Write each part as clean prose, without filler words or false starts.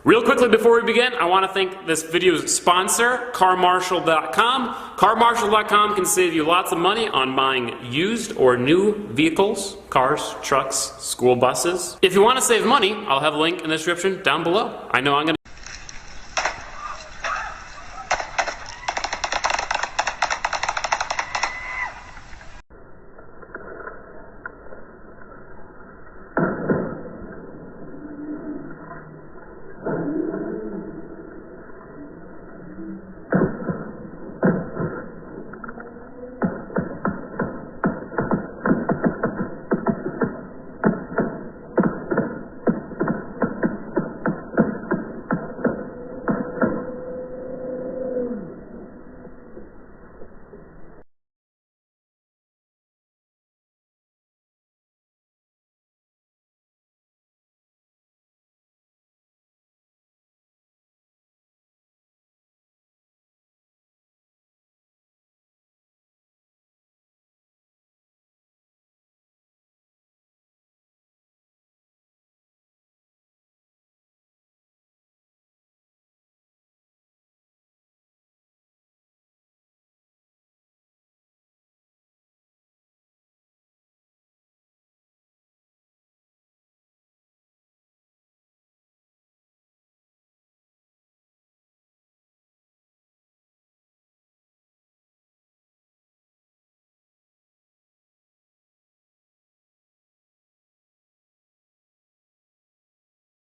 Real quickly before we begin, I want to thank this video's sponsor, carmarshal.com. Carmarshal.com can save you lots of money on buying used or new vehicles, cars, trucks, school buses. If you want to save money, I'll have a link in the description down below. I know I'm going to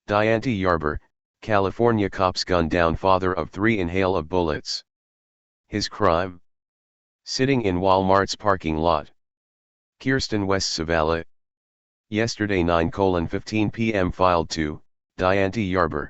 Diante Yarber, California cops gun down father of 3 in hail of bullets. His crime? Sitting in Walmart's parking lot. Kirsten West Savala. Yesterday 9:15 p.m. filed to, Diante Yarber.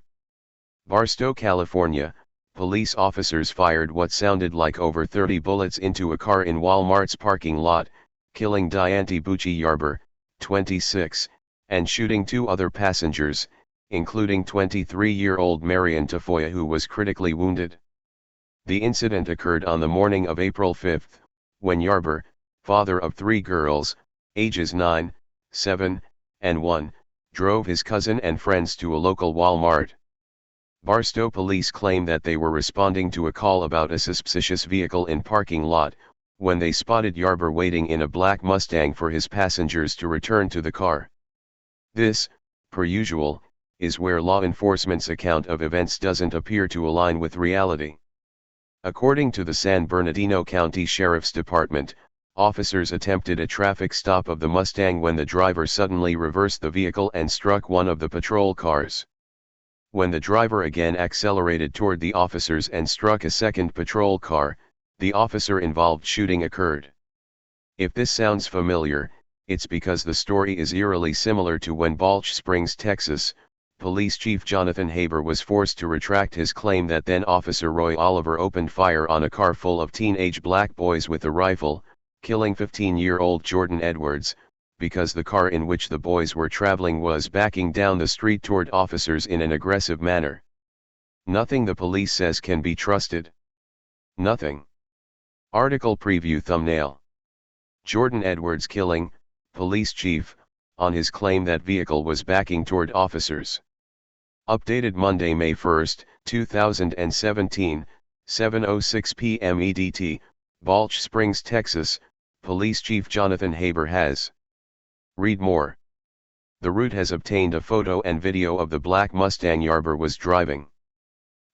Barstow, California, police officers fired what sounded like over 30 bullets into a car in Walmart's parking lot, killing Diante Bucci Yarber, 26, and shooting 2 other passengers, including 23-year-old Marion Tafoya, who was critically wounded. The incident occurred on the morning of April 5, when Yarber, father of 3 girls, ages 9, 7, and 1, drove his cousin and friends to a local Walmart. Barstow police claim that they were responding to a call about a suspicious vehicle in parking lot, when they spotted Yarber waiting in a black Mustang for his passengers to return to the car. This, per usual, is where law enforcement's account of events doesn't appear to align with reality. According to the San Bernardino County Sheriff's Department, officers attempted a traffic stop of the Mustang when the driver suddenly reversed the vehicle and struck one of the patrol cars. When the driver again accelerated toward the officers and struck a second patrol car, the officer involved shooting occurred. If this sounds familiar, it's because the story is eerily similar to when Balch Springs, Texas, Police Chief Jonathan Haber was forced to retract his claim that then Officer Roy Oliver opened fire on a car full of teenage black boys with a rifle, killing 15-year-old Jordan Edwards, because the car in which the boys were traveling was backing down the street toward officers in an aggressive manner. Nothing the police says can be trusted. Nothing. Article preview thumbnail. Jordan Edwards killing, police chief, on his claim that vehicle was backing toward officers. Updated Monday, May 1, 2017, 7:06 p.m. EDT, Balch Springs, Texas, Police Chief Jonathan Haber has. Read more. The Root has obtained a photo and video of the black Mustang Yarber was driving.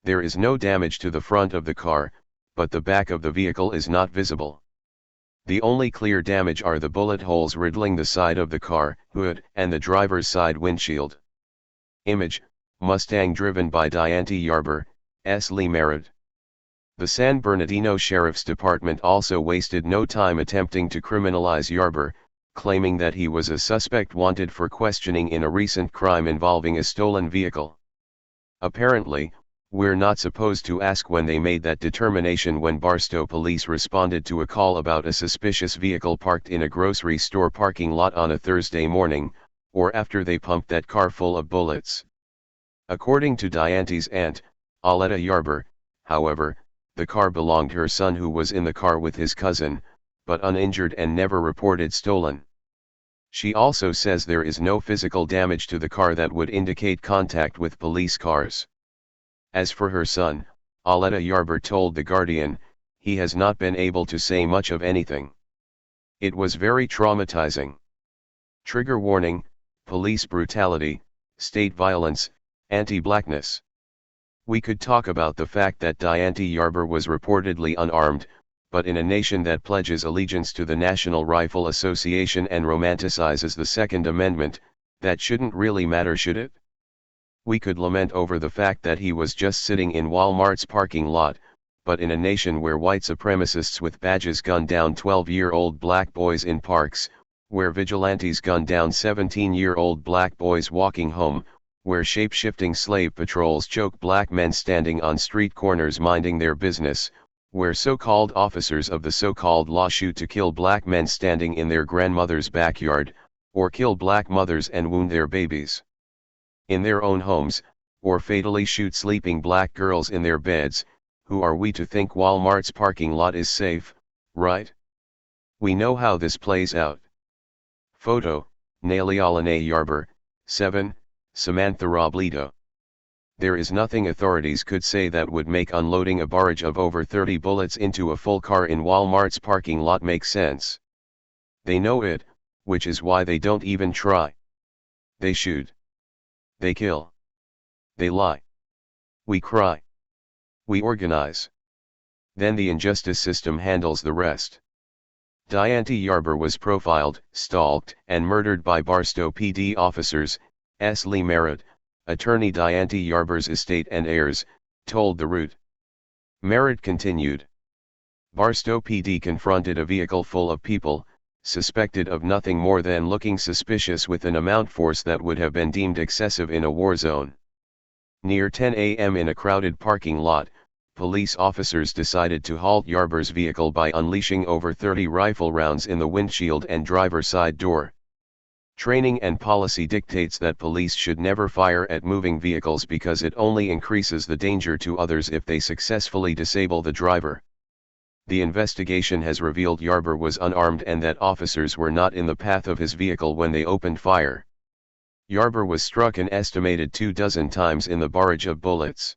There is no damage to the front of the car, but the back of the vehicle is not visible. The only clear damage are the bullet holes riddling the side of the car, hood, and the driver's side windshield. Image, Mustang driven by Diante Yarber, S. Lee Merritt. The San Bernardino Sheriff's Department also wasted no time attempting to criminalize Yarber, claiming that he was a suspect wanted for questioning in a recent crime involving a stolen vehicle. Apparently, we're not supposed to ask when they made that determination when Barstow police responded to a call about a suspicious vehicle parked in a grocery store parking lot on a Thursday morning, or after they pumped that car full of bullets. According to Diante's aunt, Aletta Yarber, however, the car belonged to her son, who was in the car with his cousin, but uninjured and never reported stolen. She also says there is no physical damage to the car that would indicate contact with police cars. As for her son, Aletta Yarber told The Guardian, he has not been able to say much of anything. It was very traumatizing. Trigger warning: police brutality, state violence, anti-blackness. We could talk about the fact that Dianti Yarber was reportedly unarmed, but in a nation that pledges allegiance to the National Rifle Association and romanticizes the Second Amendment, that shouldn't really matter, should it? We could lament over the fact that he was just sitting in Walmart's parking lot, but in a nation where white supremacists with badges gun down 12-year-old black boys in parks, where vigilantes gun down 17-year-old black boys walking home, where shape-shifting slave patrols choke black men standing on street corners minding their business, where so-called officers of the so-called law shoot to kill black men standing in their grandmother's backyard, or kill black mothers and wound their babies in their own homes, or fatally shoot sleeping black girls in their beds, who are we to think Walmart's parking lot is safe, right? We know how this plays out. Photo: Nalialane Yarber, 7, Samantha Robledo. There is nothing authorities could say that would make unloading a barrage of over 30 bullets into a full car in Walmart's parking lot make sense. They know it, which is why they don't even try. They shoot. They kill. They lie. We cry. We organize. Then the injustice system handles the rest. Dianti Yarber was profiled, stalked, and murdered by Barstow PD officers, S. Lee Merritt, attorney Dianti Yarber's estate and heirs, told The Root. Merritt continued. Barstow PD confronted a vehicle full of people, suspected of nothing more than looking suspicious with an amount force that would have been deemed excessive in a war zone. Near 10 a.m. in a crowded parking lot, police officers decided to halt Yarber's vehicle by unleashing over 30 rifle rounds in the windshield and driver's side door. Training and policy dictates that police should never fire at moving vehicles because it only increases the danger to others if they successfully disable the driver. The investigation has revealed Yarber was unarmed and that officers were not in the path of his vehicle when they opened fire. Yarber was struck an estimated 24 times in the barrage of bullets.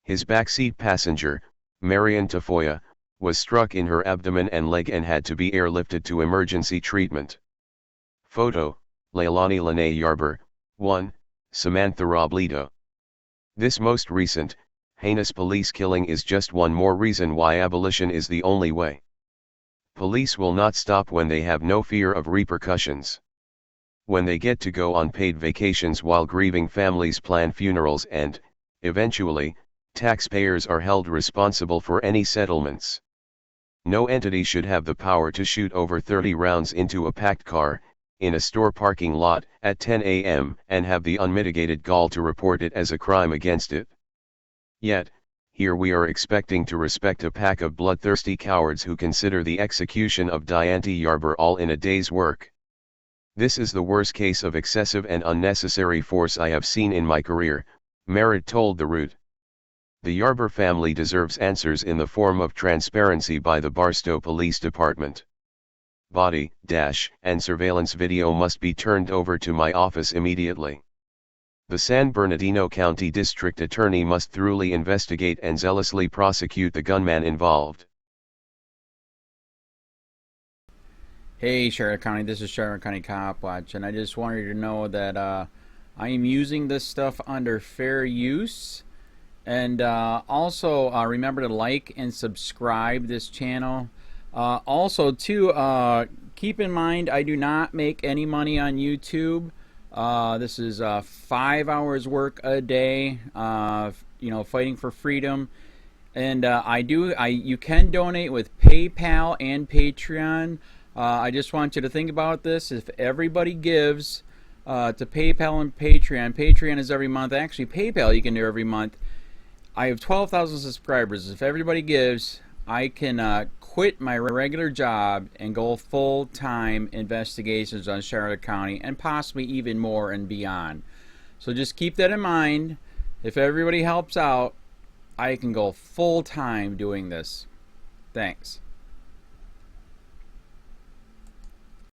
His backseat passenger, Marian Tafoya, was struck in her abdomen and leg and had to be airlifted to emergency treatment. Photo: Leilani Lene Yarber, 1, Samantha Robledo. This most recent, heinous police killing is just one more reason why abolition is the only way. Police will not stop when they have no fear of repercussions. When they get to go on paid vacations while grieving families plan funerals and, eventually, taxpayers are held responsible for any settlements. No entity should have the power to shoot over 30 rounds into a packed car, in a store parking lot, at 10 a.m. and have the unmitigated gall to report it as a crime against it. Yet, here we are expecting to respect a pack of bloodthirsty cowards who consider the execution of Dianti Yarber all in a day's work. This is the worst case of excessive and unnecessary force I have seen in my career, Merritt told The Root. The Yarber family deserves answers in the form of transparency by the Barstow Police Department. Body, and surveillance video must be turned over to my office immediately. The San Bernardino County District Attorney must thoroughly investigate and zealously prosecute the gunman involved. Hey Charlotte County, this is Charlotte County COPWATCH, and I just wanted you to know that I am using this stuff under fair use. And also remember to like and subscribe this channel. Also too, keep in mind I do not make any money on YouTube. This is 5 hours work a day, you know, fighting for freedom. And you can donate with PayPal and Patreon. I just want you to think about this. If everybody gives to PayPal and Patreon, Patreon is every month. Actually, PayPal you can do every month. I have 12,000 subscribers. If everybody gives, I can quit my regular job and go full-time investigations on Charlotte County and possibly even more and beyond. So just keep that in mind. If everybody helps out, I can go full-time doing this. Thanks.